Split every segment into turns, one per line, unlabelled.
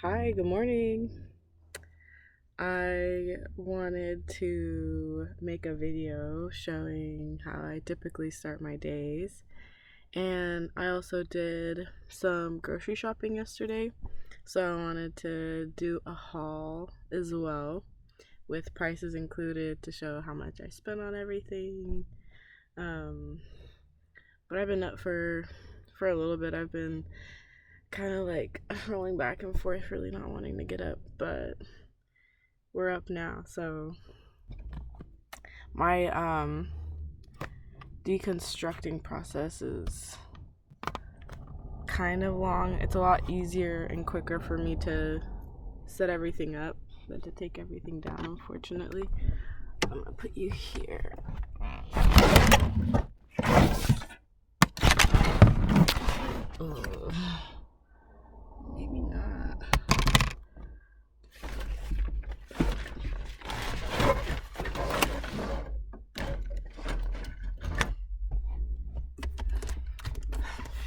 Hi, good morning. I wanted to make a video showing how I typically start my days. And I also did some grocery shopping yesterday. So I wanted to do a haul as well with prices included to show how much I spent on everything. Um, but I've been up for a little bit. I've been kind of like rolling back and forth, really not wanting to get up, but we're up now. So my deconstructing process is kind of long. It's a lot easier and quicker for me to set everything up than to take everything down, unfortunately. I'm gonna put you here. Ugh. Maybe not.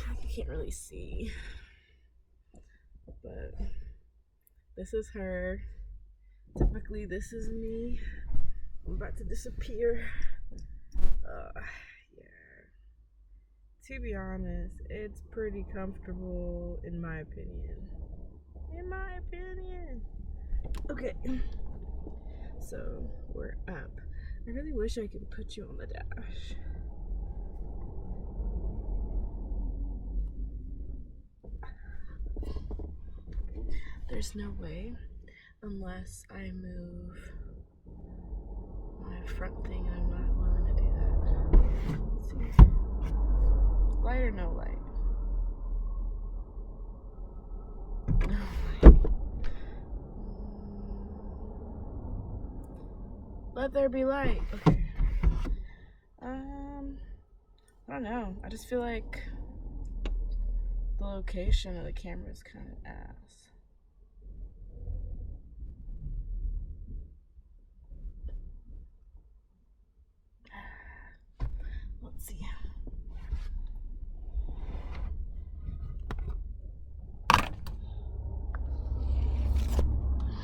I can't really see, but this is her. Typically, this is me. I'm about to disappear. Yeah. To be honest, it's pretty comfortable in my opinion. Okay. So, we're up. I really wish I could put you on the dash. There's no way unless I move my front thing, and I'm not willing to do that. Let's see. Light or no light? No light. Let there be light. Okay. I don't know. I just feel like the location of the camera is kind of ass. Let's see.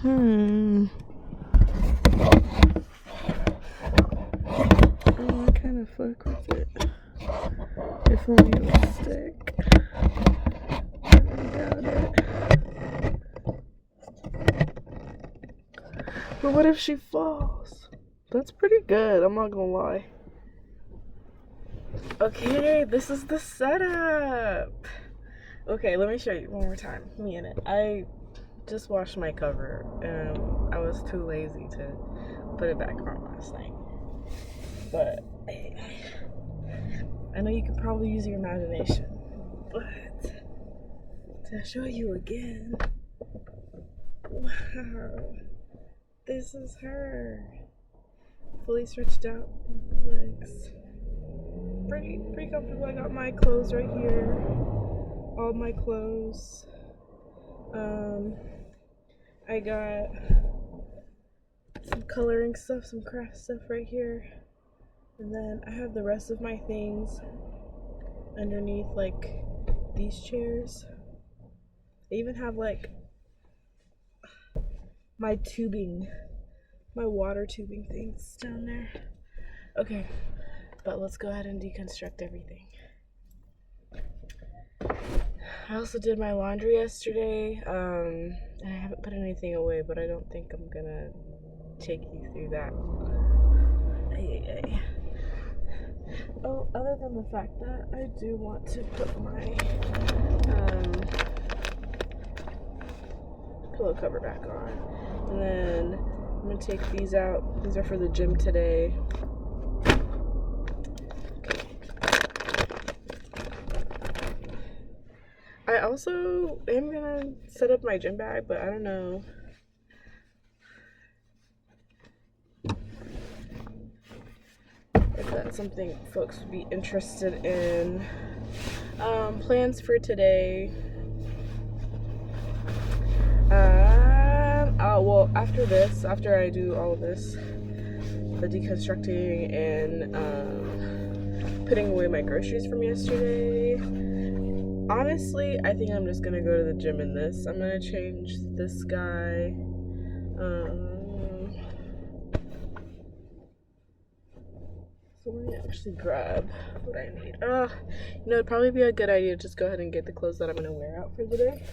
I kind of fuck with it. If only it would stick. I doubt it. But what if she falls? That's pretty good, I'm not gonna lie. Okay, this is the setup. Okay, let me show you one more time. Me in it. I just washed my cover and I was too lazy to put it back on last night. But I know you could probably use your imagination. But to show you again. Wow. This is her. Fully stretched out legs. Pretty comfortable. I got my clothes right here. All my clothes. I got some coloring stuff, some craft stuff right here. And then I have the rest of my things underneath, like these chairs. I even have like my tubing, my water tubing things down there. Okay, but let's go ahead and deconstruct everything. I also did my laundry yesterday. I haven't put anything away, but I don't think I'm gonna take you through that. Oh, other than the fact that I do want to put my pillow cover back on. And then I'm gonna take these out. These are for the gym today. I also am gonna set up my gym bag, but I don't know. If that's something folks would be interested in. Plans for today. Well, after I do all of this, the deconstructing and putting away my groceries from yesterday, honestly, I think I'm just gonna go to the gym in this. I'm gonna change this guy. So let me actually grab what I need. It'd probably be a good idea to just go ahead and get the clothes that I'm gonna wear out for the day.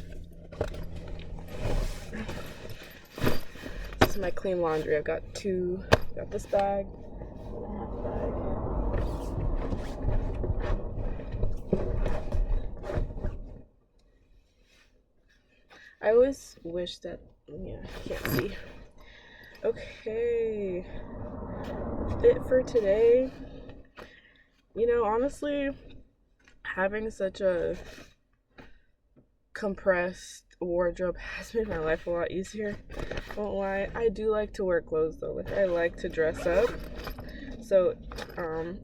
This is my clean laundry. I've got this bag, and a half bag. I always wish that, I can't see. Okay, fit for today. Honestly, having such a compressed wardrobe has made my life a lot easier. Won't lie. I do like to wear clothes though. Like, I like to dress up. So,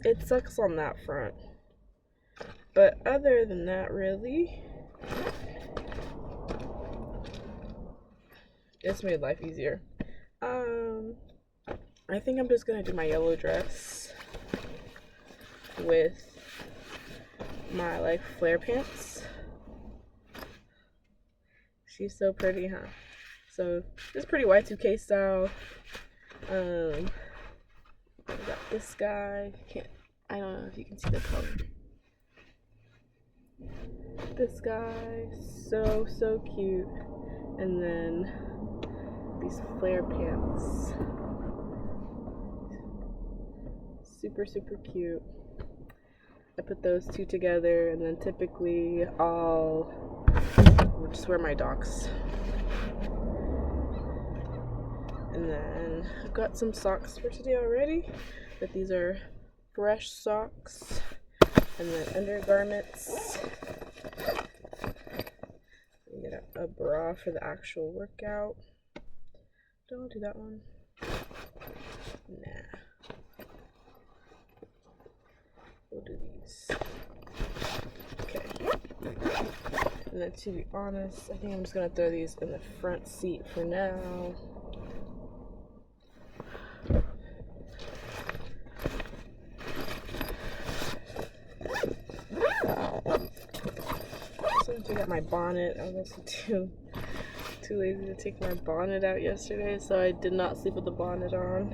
it sucks on that front. But other than that, really, it's made life easier. I think I'm just gonna do my yellow dress with my flare pants. She's so pretty, huh? So it's pretty Y2K style. I got this guy. I don't know if you can see the color. This guy, so cute. And then these flare pants. Super cute. I put those two together, and then typically I'll just wear my Docs. And then I've got some socks for today already, but these are fresh socks. And then undergarments. Get a bra for the actual workout. Don't do that one. Nah. We'll do these. Okay. And then to be honest, I think I'm just gonna throw these in the front seat for now. So I got my bonnet. I was also too lazy to take my bonnet out yesterday, so I did not sleep with the bonnet on.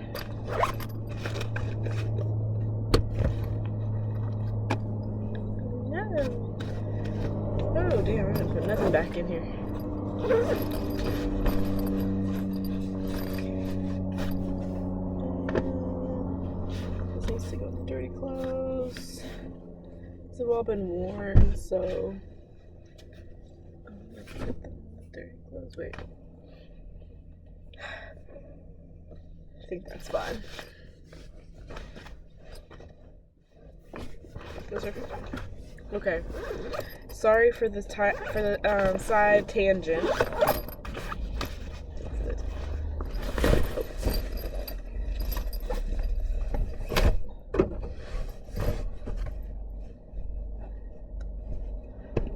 No. Oh damn, I didn't put nothing back in here. This needs to go with dirty clothes. These have all been worn, so dirty clothes. Wait. I think that's fine. Those are fine. Okay. Sorry for the side tangent.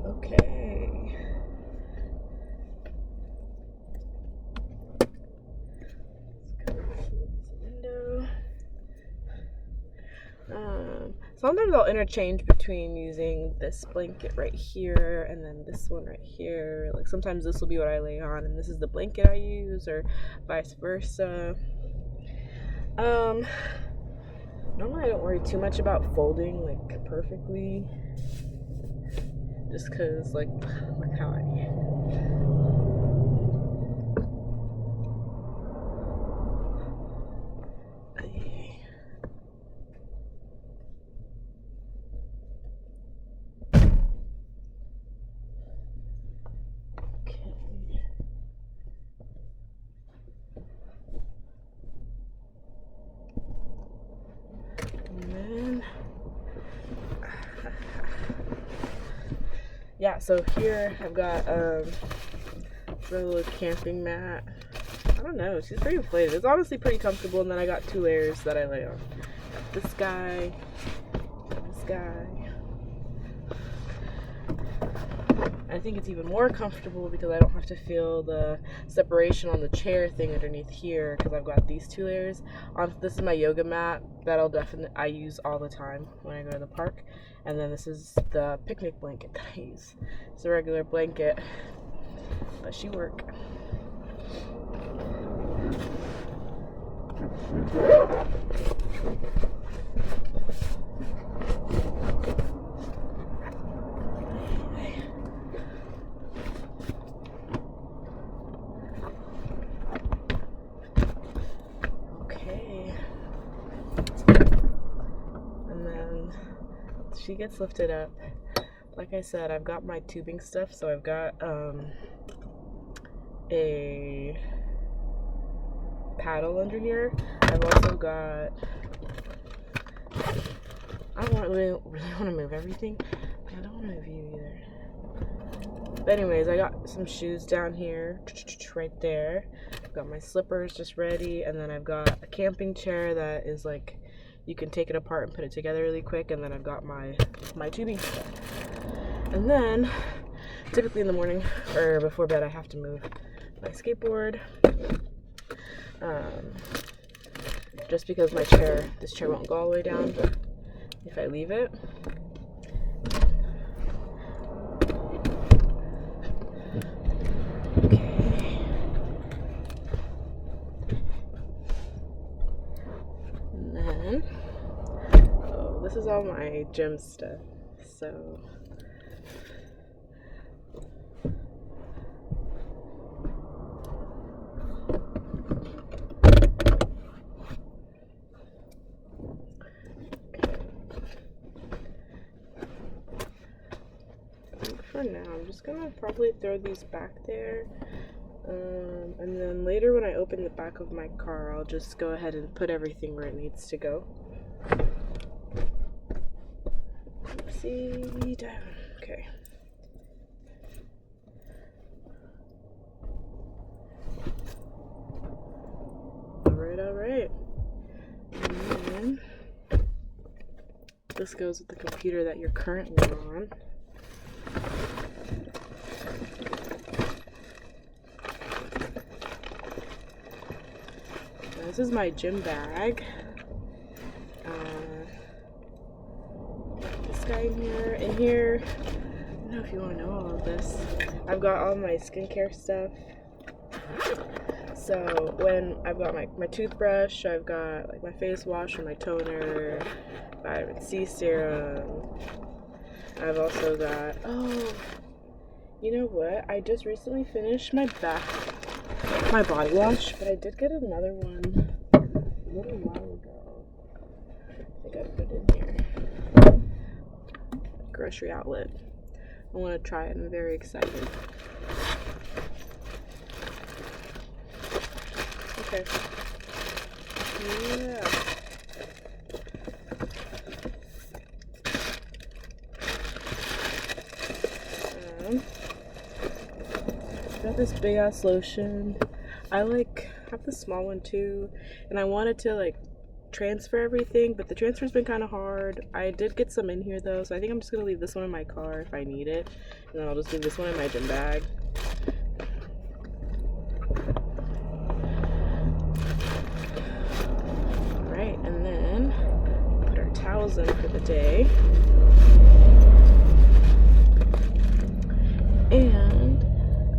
Okay. Sometimes I'll interchange between using this blanket right here and then this one right here. Like, sometimes this will be what I lay on and this is the blanket I use, or vice versa. Normally I don't worry too much about folding like perfectly, just because like how I yeah, so here I've got the little camping mat. I don't know, she's pretty inflated. It's honestly pretty comfortable, and then I got 2 layers that I lay on. Got this guy, this guy. I think it's even more comfortable because I don't have to feel the separation on the chair thing underneath here, because I've got these 2 layers. This is my yoga mat that I use all the time when I go to the park. And then this is the picnic blanket that I use. It's a regular blanket, but she work. Okay. And then she gets lifted up. Like I said, I've got my tubing stuff, so I've got a paddle under here. I've also got, I don't really want to move everything, but I don't want to move you either. But anyways, I got some shoes down here, right there. I've got my slippers just ready, and then I've got a camping chair that is like, you can take it apart and put it together really quick, and then I've got my tubing stuff. And then, typically in the morning, or before bed, I have to move my skateboard. Just because this chair won't go all the way down if I leave it. Okay. And then, this is all my gym stuff. So, for now, I'm just gonna probably throw these back there, and then later when I open the back of my car, I'll just go ahead and put everything where it needs to go. Oopsie down. Okay. Alright. And then this goes with the computer that you're currently on. This is my gym bag. This guy in here, I don't know if you want to know all of this. I've got all my skincare stuff. So when I've got my toothbrush, I've got like my face wash or my toner, vitamin C serum. I've also got, you know what? I just recently finished my body wash, but I did get another one a little while ago. I think I put it in here. Grocery outlet. I want to try it. I'm very excited. Okay. Yeah. Got this big ass lotion. I have the small one too, and I wanted to transfer everything, but the transfer's been kind of hard. I did get some in here though, so I think I'm just gonna leave this one in my car if I need it, and then I'll just leave this one in my gym bag. Alright, and then put our towels in for the day. And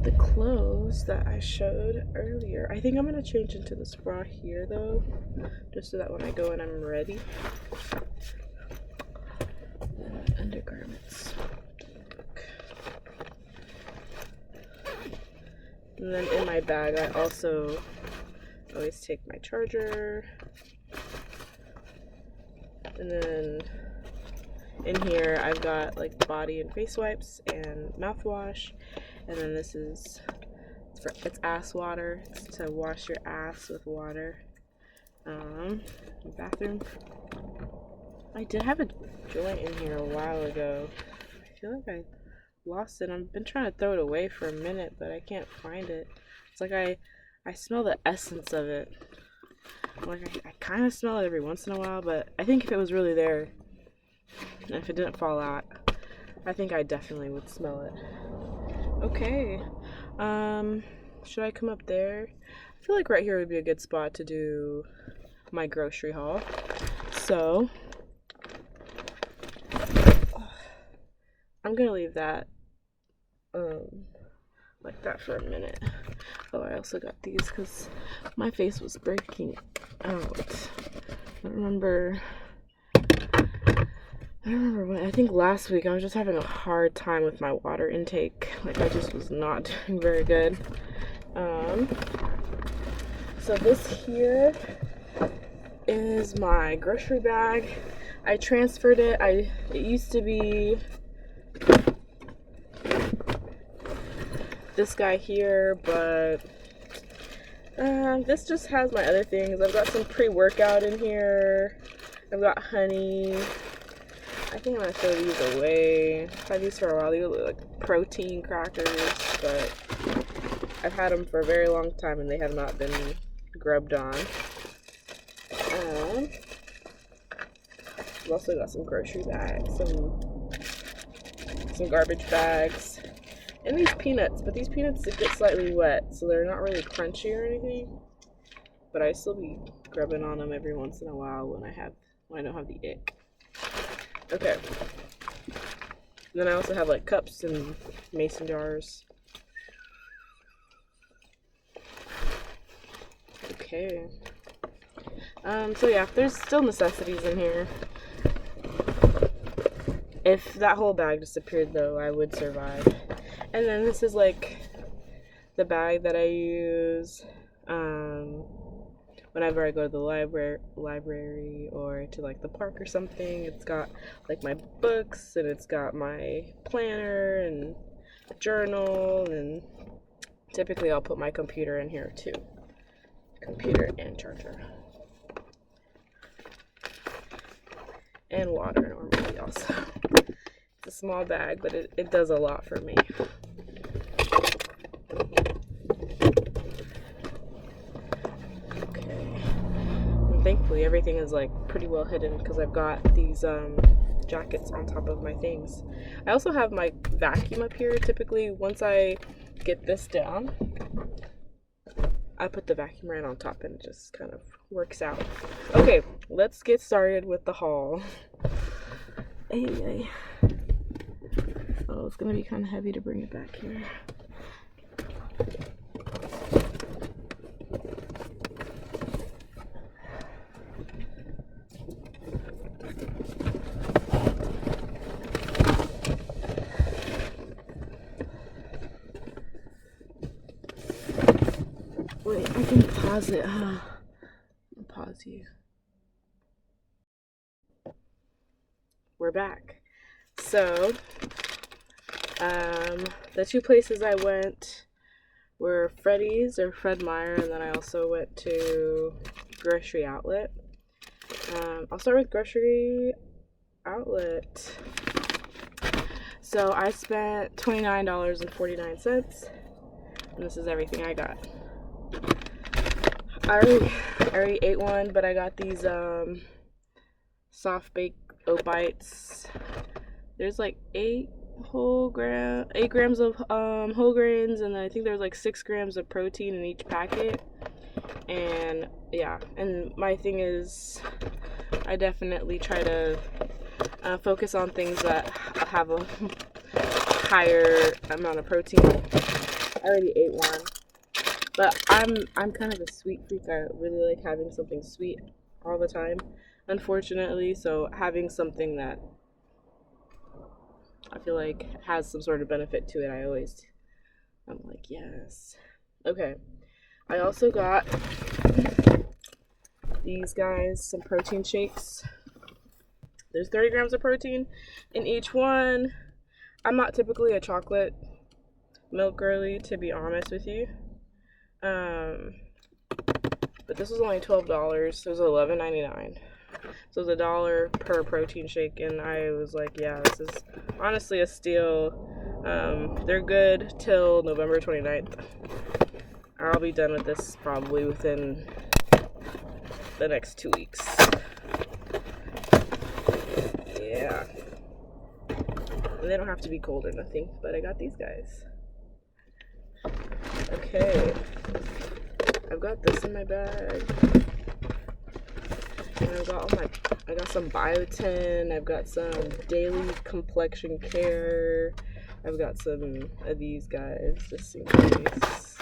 the clothes that I showed earlier, I think I'm gonna change into this bra here though, just so that when I go in I'm ready. Undergarments. And then in my bag I also always take my charger, and then in here I've got body and face wipes and mouthwash, and then this is it's ass water. It's to wash your ass with water. Bathroom. I did have a joint in here a while ago. I feel like I lost it. I've been trying to throw it away for a minute, but I can't find it. It's like I smell the essence of it. I kind of smell it every once in a while, but I think if it was really there, and if it didn't fall out, I think I definitely would smell it. Okay. Should I come up there? I feel like right here would be a good spot to do my grocery haul. So, I'm gonna leave that like that for a minute. Oh, I also got these because my face was breaking out. I remember when, I think last week I was just having a hard time with my water intake. Like I just was not doing very good. So this here is my grocery bag. I transferred it. It used to be this guy here, but this just has my other things. I've got some pre-workout in here. I've got honey. I think I'm gonna throw these away. I've had these for a while. These look like protein crackers, but I've had them for a very long time and they have not been grubbed on. I've also got some grocery bags, some garbage bags, and these peanuts. But these peanuts get slightly wet, so they're not really crunchy or anything. But I still be grubbing on them every once in a while when I don't have the ick. Okay. And then I also have like cups and mason jars. Okay. So yeah, there's still necessities in here. If that whole bag disappeared though, I would survive. And then this is like the bag that I use whenever I go to the library or to like the park or something. It's got like my books, and it's got my planner and a journal, and typically I'll put my computer in here too. Computer and charger. And water normally also. It's a small bag, but it does a lot for me. Okay. And thankfully everything is like pretty well hidden because I've got these jackets on top of my things. I also have my vacuum up here. Typically once I get this down, I put the vacuum right on top and it just kind of works out. Okay, let's get started with the haul. Hey. Oh, it's gonna be kind of heavy to bring it back here. Wait, I can pause it, huh? I'll pause you. We're back. So, the two places I went were Freddy's or Fred Meyer, and then I also went to Grocery Outlet. I'll start with Grocery Outlet. So I spent $29.49, and this is everything I got. I already ate one, but I got these soft baked oat bites. There's like 8 grams of whole grains, and then I think there's like 6 grams of protein in each packet. And yeah, and my thing is I definitely try to focus on things that have a higher amount of protein. I already ate one, but I'm kind of a sweet freak. I really like having something sweet all the time, unfortunately. So having something that I feel like has some sort of benefit to it, I'm like, yes. Okay. I also got these guys, some protein shakes. There's 30 grams of protein in each one. I'm not typically a chocolate milk girly, to be honest with you. But this was only $12. It was $11.99. So it was $1 per protein shake, and I was like, yeah, this is honestly a steal. They're good till November 29th. I'll be done with this probably within the next 2 weeks. Yeah. And they don't have to be cold or nothing, but I got these guys. Okay. I've got this in my bag. And I got some biotin, I've got some daily complexion care, I've got some of these guys just in case.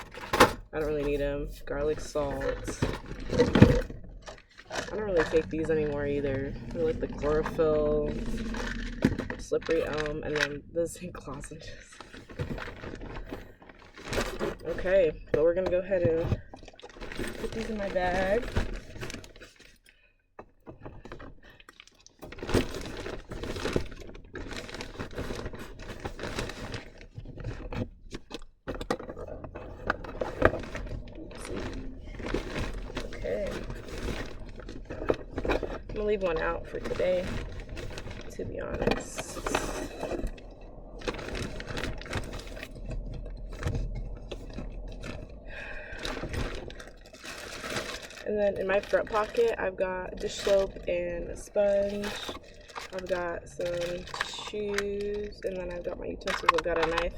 I don't really need them. Garlic salt. I don't really take these anymore either. I like the chlorophyll, slippery elm, and then the zinc lozenges. Okay, so we're gonna go ahead and put these in my bag. Okay. I'm gonna leave one out for today, to be honest. And then in my front pocket, I've got dish soap and a sponge. I've got some tissues, and then I've got my utensils. I've got a knife,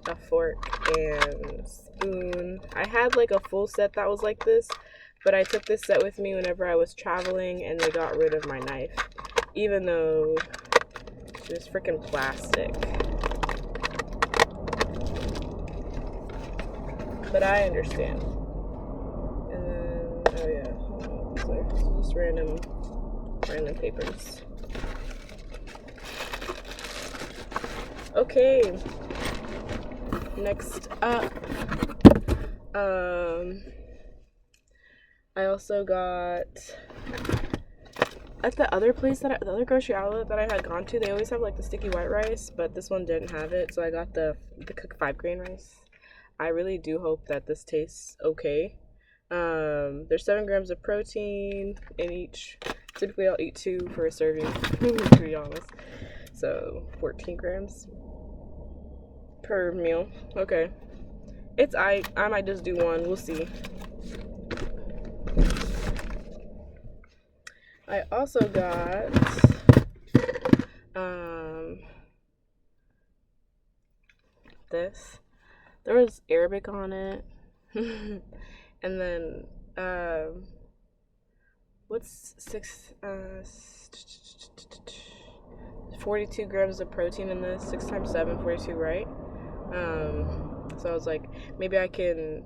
a fork, and spoon. I had like a full set that was like this, but I took this set with me whenever I was traveling, and they got rid of my knife, even though it was freaking plastic. But I understand. And then, oh yeah, these are just random papers. Okay. Next up, I also got at the other place the other grocery outlet that I had gone to, they always have like the sticky white rice, but this one didn't have it, so I got the cooked 5-grain rice. I really do hope that this tastes okay. There's 7 grams of protein in each. Typically, I'll eat 2 for a serving, to be honest. So 14 grams per meal. Okay. I might just do 1. We'll see. I also got this. There was Arabic on it. And then what's 42 grams of protein in this. 6 times 7, 42, right? So I was like, maybe I can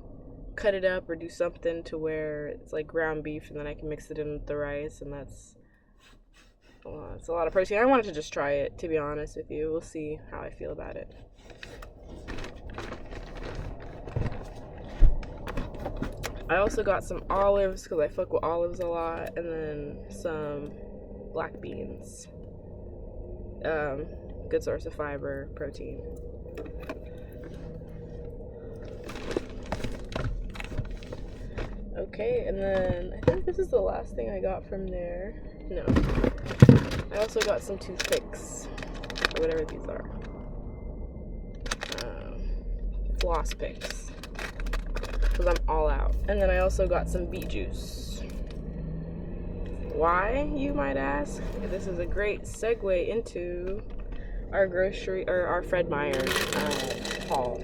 cut it up or do something to where it's like ground beef, and then I can mix it in with the rice, and that's it's a lot of protein. I wanted to just try it, to be honest with you. We'll see how I feel about it. I also got some olives because I fuck with olives a lot, and then some black beans. Good source of fiber, protein. Okay, and then I think this is the last thing I got from there. No. I also got some toothpicks, or whatever these are. Floss picks. Because I'm all out. And then I also got some beet juice. Why, you might ask? This is a great segue into our grocery, or our Fred Meyer haul.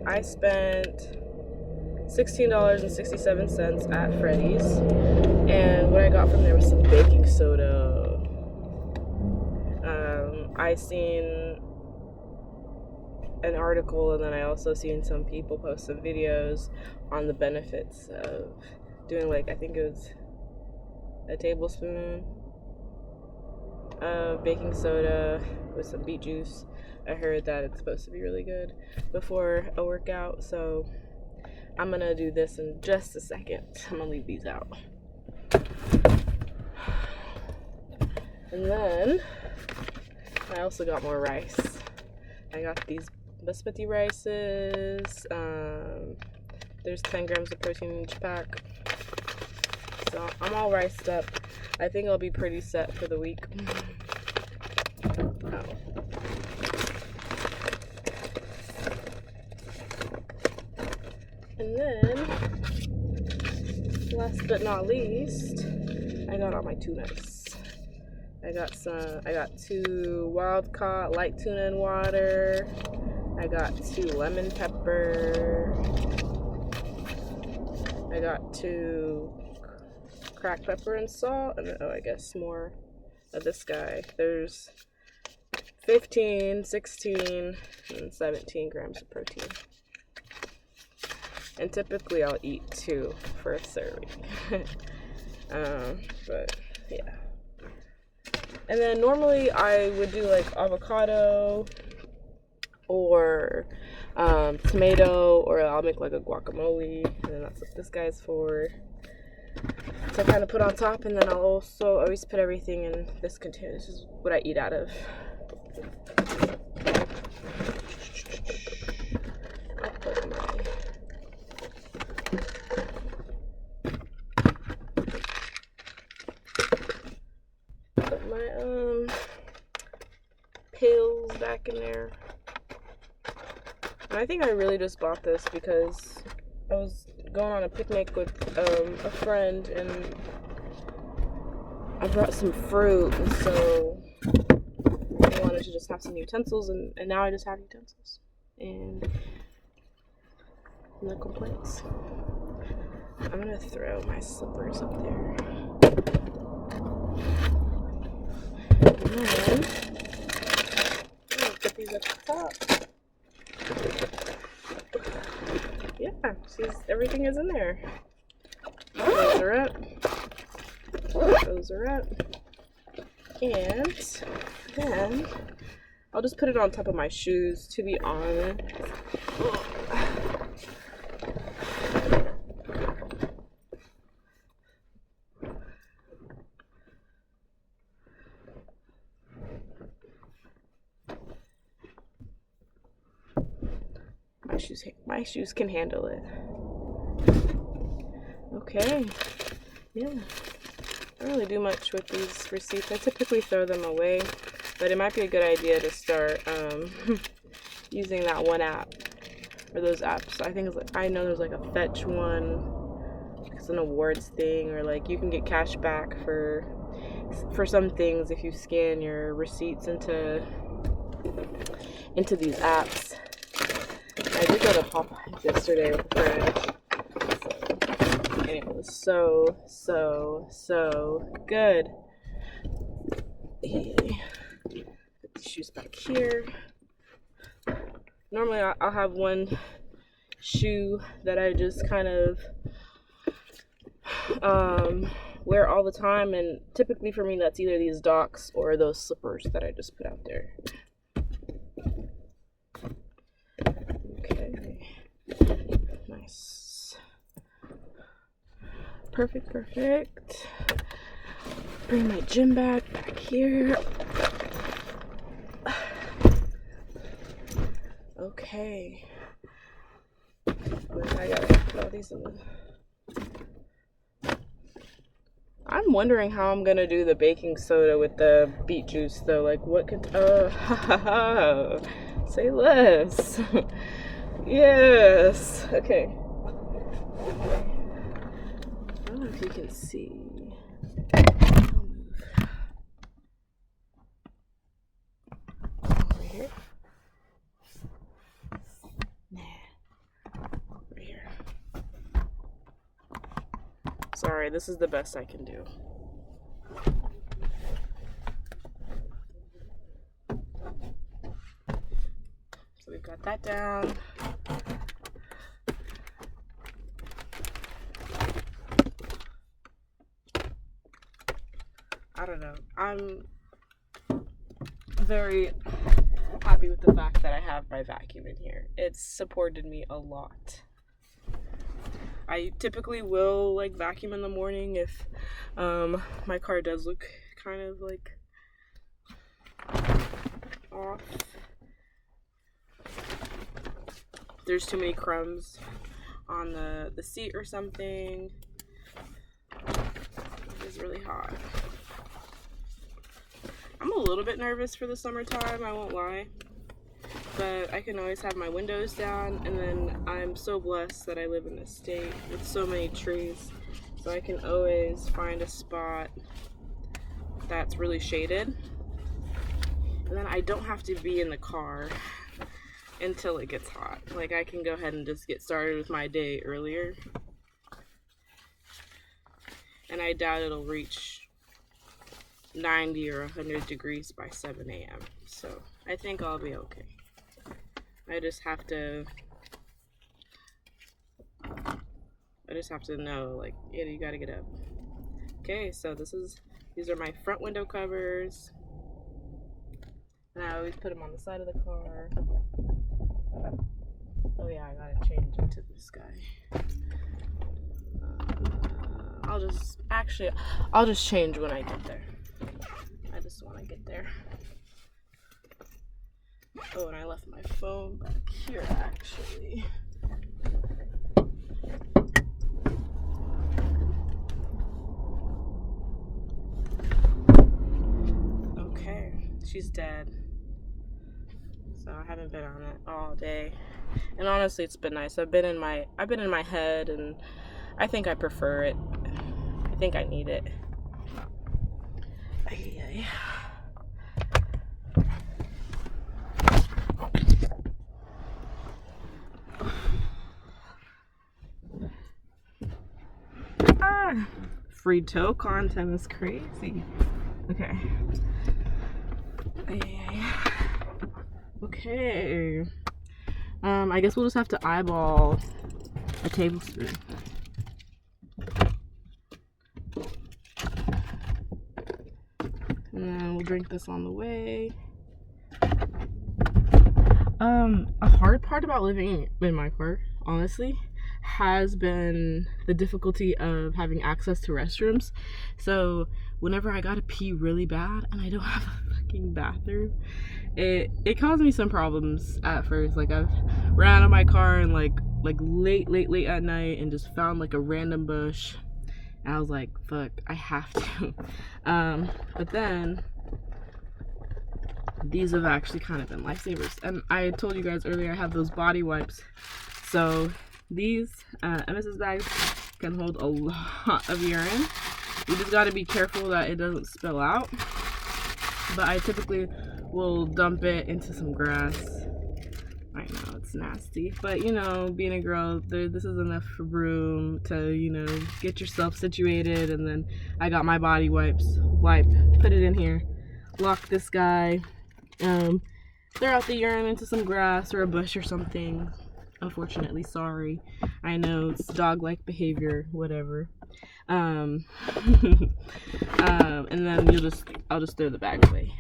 I spent $16.67 at Freddy's, and what I got from there was some baking soda. I seen an article, and then I also seen some people post some videos on the benefits of doing, like, I think it was a tablespoon of baking soda with some beet juice. I heard that it's supposed to be really good before a workout, so I'm gonna do this in just a second. I'm gonna leave these out. And then I also got more rice. I got these basmati rices. There's 10 grams of protein in each pack. So I'm all riced up. I think I'll be pretty set for the week. Oh. And then, last but not least, I got all my tunas. I got 2 wild caught light tuna in water. I got 2 lemon pepper. I got 2 cracked pepper and salt, and then, oh, I guess more of this guy. There's 15, 16, and 17 grams of protein. And typically I'll eat 2 for a serving. But yeah. And then normally I would do like avocado or tomato, or I'll make like a guacamole, and then that's what this guy's for. So I kind of put on top, and then I'll also always put everything in this container. This is what I eat out of. Put my pills back in there. And I think I really just bought this because I was going on a picnic with a friend, and I brought some fruit, and so I wanted to just have some utensils, and now I just have utensils. And no complaints. I'm gonna throw my slippers up there. And then I'll put these up the top. Yeah, see, everything is in there. Those are up. Those are up. And then I'll just put it on top of my shoes, to be honest. My shoes can handle it. Okay. Yeah. I don't really do much with these receipts. I typically throw them away, but it might be a good idea to start using that one app, or those apps. I think it's like, I know there's like a Fetch one, it's an awards thing, or like you can get cash back for some things if you scan your receipts into these apps. I did go to Popeyes yesterday with a friend, and it was so good. Put the shoes back here. Normally I'll have one shoe that I just kind of wear all the time, and typically for me that's either these Docs or those slippers that I just put out there. Okay, nice, perfect. Bring my gym bag back here. Okay, I gotta put all these in the... I'm wondering how I'm gonna do the baking soda with the beet juice though. Like, what could say less. Yes. Okay. I don't know if you can see. I'll move over here. Over here. Sorry, this is the best I can do. So we've got that down. I don't know. I'm very happy with the fact that I have my vacuum in here. It's supported me a lot. I typically will like vacuum in the morning if my car does look kind of like off. There's too many crumbs on the seat or something. It is really hot. I'm a little bit nervous for the summertime, I won't lie. But I can always have my windows down, and then I'm so blessed that I live in this state with so many trees, so I can always find a spot that's really shaded, and then I don't have to be in the car until it gets hot. Like, I can go ahead and just get started with my day earlier. and I doubt it'll reach 90 or 100 degrees by 7 a.m. So I think I'll be okay. I just have to know, like, yeah, you gotta get up. Okay, so these are my front window covers. And I always put them on the side of the car. Oh yeah, I gotta change into this guy. I'll just change when I get there. I just want to get there. Oh, and I left my phone back here, actually. Okay, she's dead. So I haven't been on it all day. And honestly, it's been nice. I've been in my head, and I think I prefer it. I think I need it. Free toe content is crazy. Okay. Okay. I guess we'll just have to eyeball a tablespoon. And then we'll drink this on the way. A hard part about living in my car, honestly, has been the difficulty of having access to restrooms. So whenever I gotta pee really bad and I don't have a fucking bathroom, it caused me some problems at first. Like, I've ran out of my car and like late at night and just found like a random bush, and I was like, fuck, I have to. But then these have actually kind of been lifesavers. And I told you guys earlier I have those body wipes. So these MS's bags can hold a lot of urine. You just got to be careful that it doesn't spill out. But I typically will dump it into some grass. I know it's nasty, but you know, being a girl, this is enough room to, you know, get yourself situated. And then I got my body wipes. Put it in here. Lock this guy. Throw out the urine into some grass or a bush or something. Unfortunately, sorry. I know it's dog-like behavior, whatever. And then I'll just throw the bag away.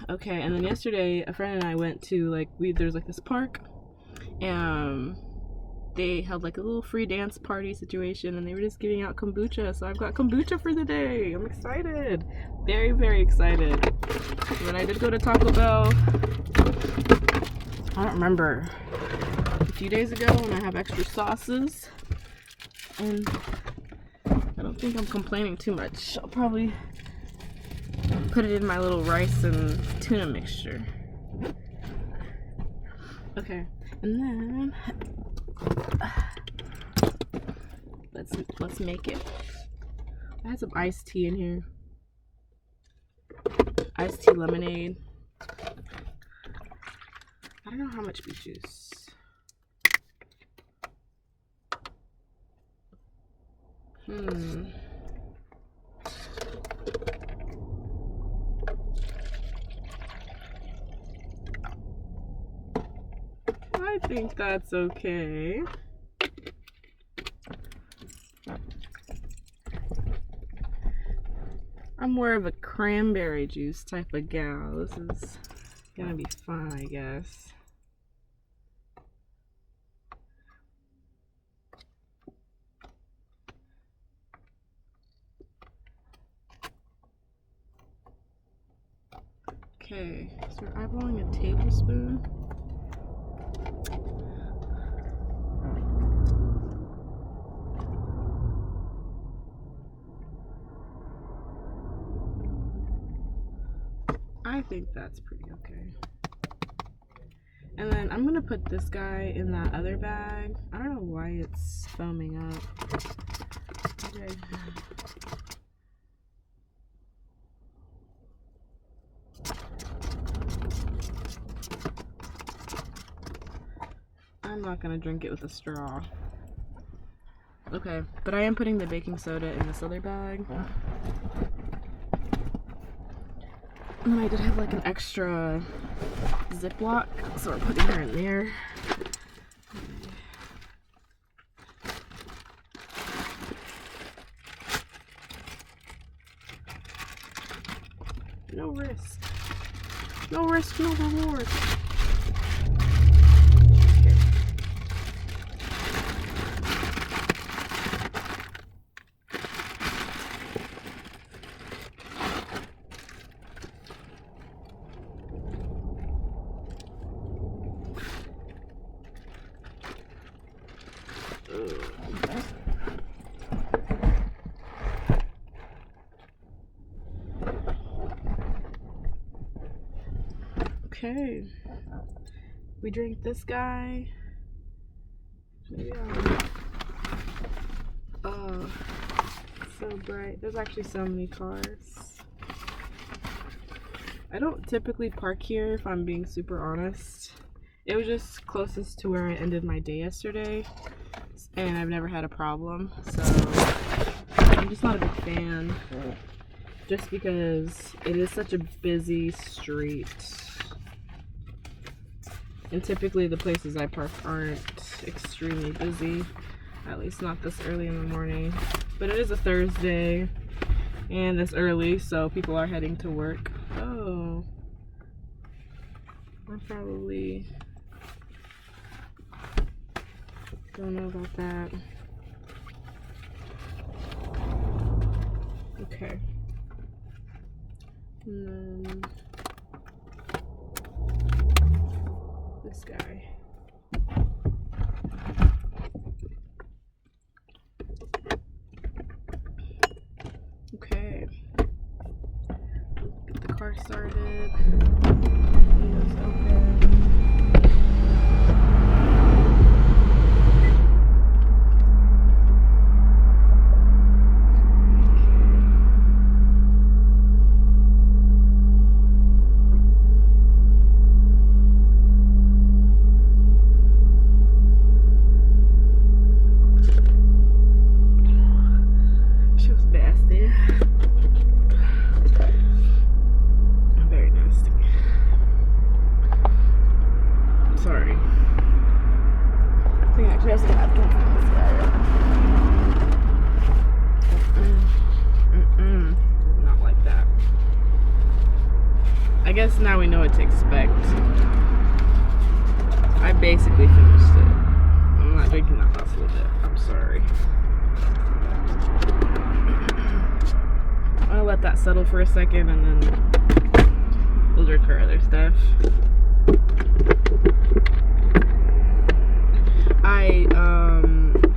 Okay, and then yesterday, a friend and I went to, there's this park, and they held a little free dance party situation, and they were just giving out kombucha. So I've got kombucha for the day. I'm excited. Very, very excited. And then I did go to Taco Bell. I don't remember, a few days ago, and I have extra sauces. And I don't think I'm complaining too much. I'll probably put it in my little rice and tuna mixture. Okay, and then let's make it. I had some iced tea in here. Iced tea lemonade. I don't know how much beet juice. I think that's okay. I'm more of a cranberry juice type of gal. This is gonna be fun, I guess. Okay, so we're eyeballing a tablespoon. I think that's pretty okay. And then I'm gonna put this guy in that other bag. I don't know why it's foaming up. Okay. I'm not gonna drink it with a straw. Okay, but I am putting the baking soda in this other bag. And then I did have like an extra Ziploc, so we're putting her in there. No risk. No risk, no reward. Okay, we drink this guy. Yeah. Oh, so bright. There's actually so many cars. I don't typically park here, if I'm being super honest. It was just closest to where I ended my day yesterday, and I've never had a problem, so I'm just not a big fan, just because it is such a busy street. And typically the places I park aren't extremely busy, at least not this early in the morning. But it is a Thursday and this early, so people are heading to work. Oh, I probably don't know about that. Okay. And then this guy. Okay. Get the car started. Windows open. Sorry. I think I actually have some napkins in this area. Not like that. I guess now we know what to expect. I basically finished it. I'm not drinking that last little bit. I'm sorry. I'll let that settle for a second and then we'll drink our other stuff.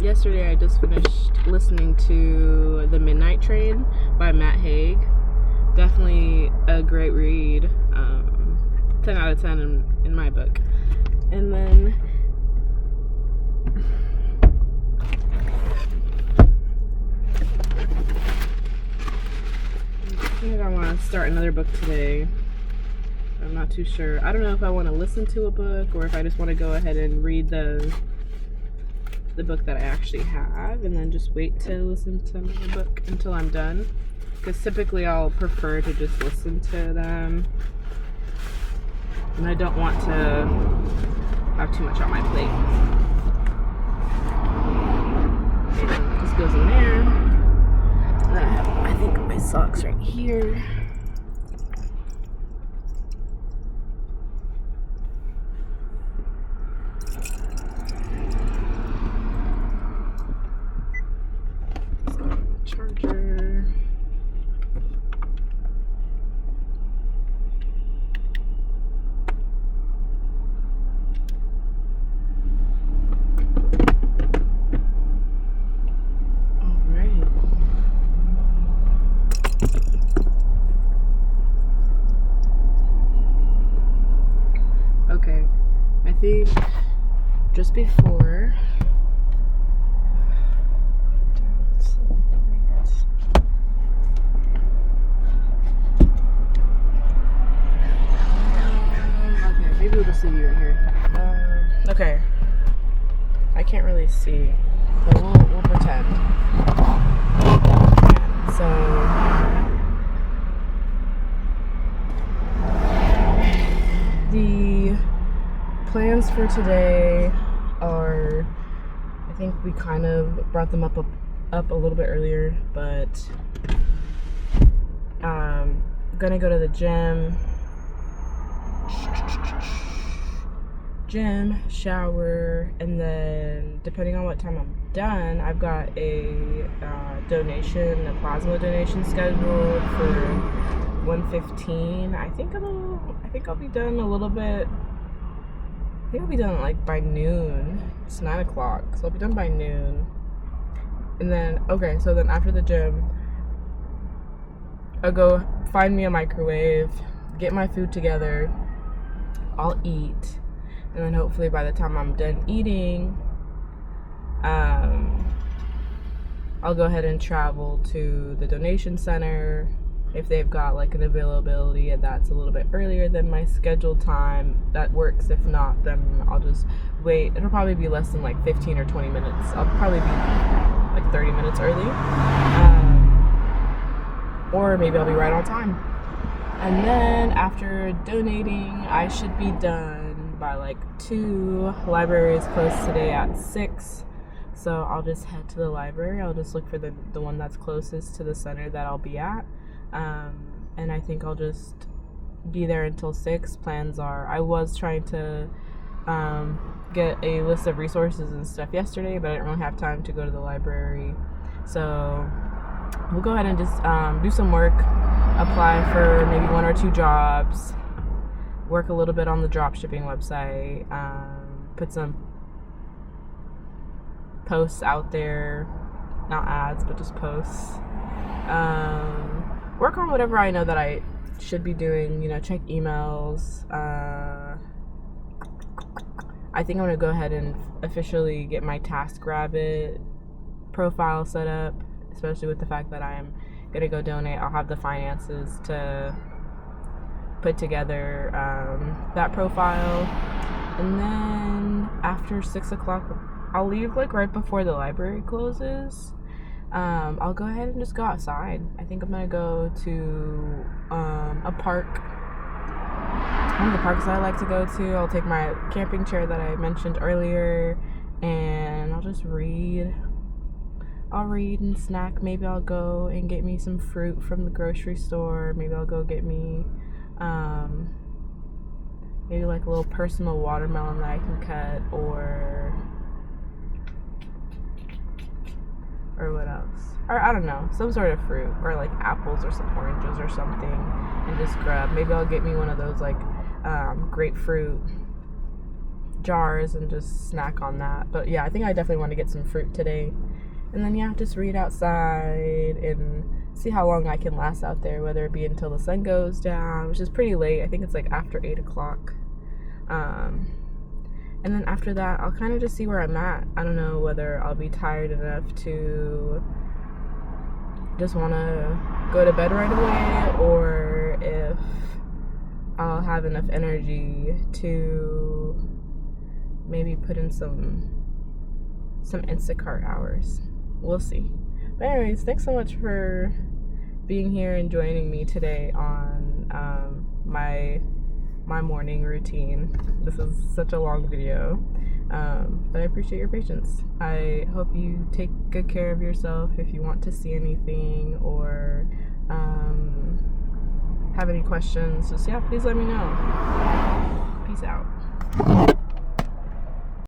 Yesterday I just finished listening to The Midnight Train by Matt Haig. Definitely a great read. 10 out of 10 in my book. And then I think I want to start another book today. I'm not too sure. I don't know if I want to listen to a book or if I just want to go ahead and read the book that I actually have and then just wait to listen to another book until I'm done. Because typically I'll prefer to just listen to them. And I don't want to have too much on my plate. And this goes in there. And I have, I think, my socks right here. Charger. All right. Okay, I think just before maybe we'll just leave you right here. Okay. I can't really see, but we'll pretend. So the plans for today are, I think we kind of brought them up a little bit earlier, but gonna go to the gym, shower, and then depending on what time I'm done, I've got a plasma donation scheduled for 1:15. I think I'll be done a little bit. I think I'll be done like by noon. It's 9 o'clock, so I'll be done by noon. And then so then after the gym, I'll go find me a microwave, get my food together, I'll eat, and then hopefully by the time I'm done eating, I'll go ahead and travel to the donation center if they've got like an availability and that's a little bit earlier than my scheduled time. That works. If not, then I'll just wait. It'll probably be less than like 15 or 20 minutes. I'll probably be like 30 minutes early. Or maybe I'll be right on time. And then after donating, I should be done by like 2. Library is closed today at 6. So I'll just head to the library. I'll just look for the one that's closest to the center that I'll be at. And I think I'll just be there until 6. Plans are, I was trying to get a list of resources and stuff yesterday, but I didn't really have time to go to the library. So we'll go ahead and just do some work, apply for maybe 1 or 2 jobs, work a little bit on the drop shipping website, put some posts out there, not ads, but just posts. Work on whatever I know that I should be doing, check emails. I think I'm going to go ahead and officially get my TaskRabbit profile set up, especially with the fact that I am going to go donate. I'll have the finances to put together that profile. And then after 6 o'clock, I'll leave like right before the library closes. I'll go ahead and just go outside. I think I'm gonna go to a park, one of the parks that I like to go to. I'll take my camping chair that I mentioned earlier, and I'll just read. I'll read and snack. Maybe I'll go and get me some fruit from the grocery store. Maybe I'll go get me maybe like a little personal watermelon that I can cut, or what else? Or I don't know, some sort of fruit, or like apples or some oranges or something, and just grab. Maybe I'll get me one of those like grapefruit jars and just snack on that. But yeah, I think I definitely want to get some fruit today. And then just read outside and see how long I can last out there, whether it be until the sun goes down, which is pretty late. I think it's like after 8 o'clock. And then after that, I'll kind of just see where I'm at. I don't know whether I'll be tired enough to just want to go to bed right away, or if I'll have enough energy to maybe put in some Instacart hours. We'll see. But anyways, thanks so much for being here and joining me today on my morning routine. This is such a long video, but I appreciate your patience. I hope you take good care of yourself. If you want to see anything or have any questions, just please let me know. Peace out.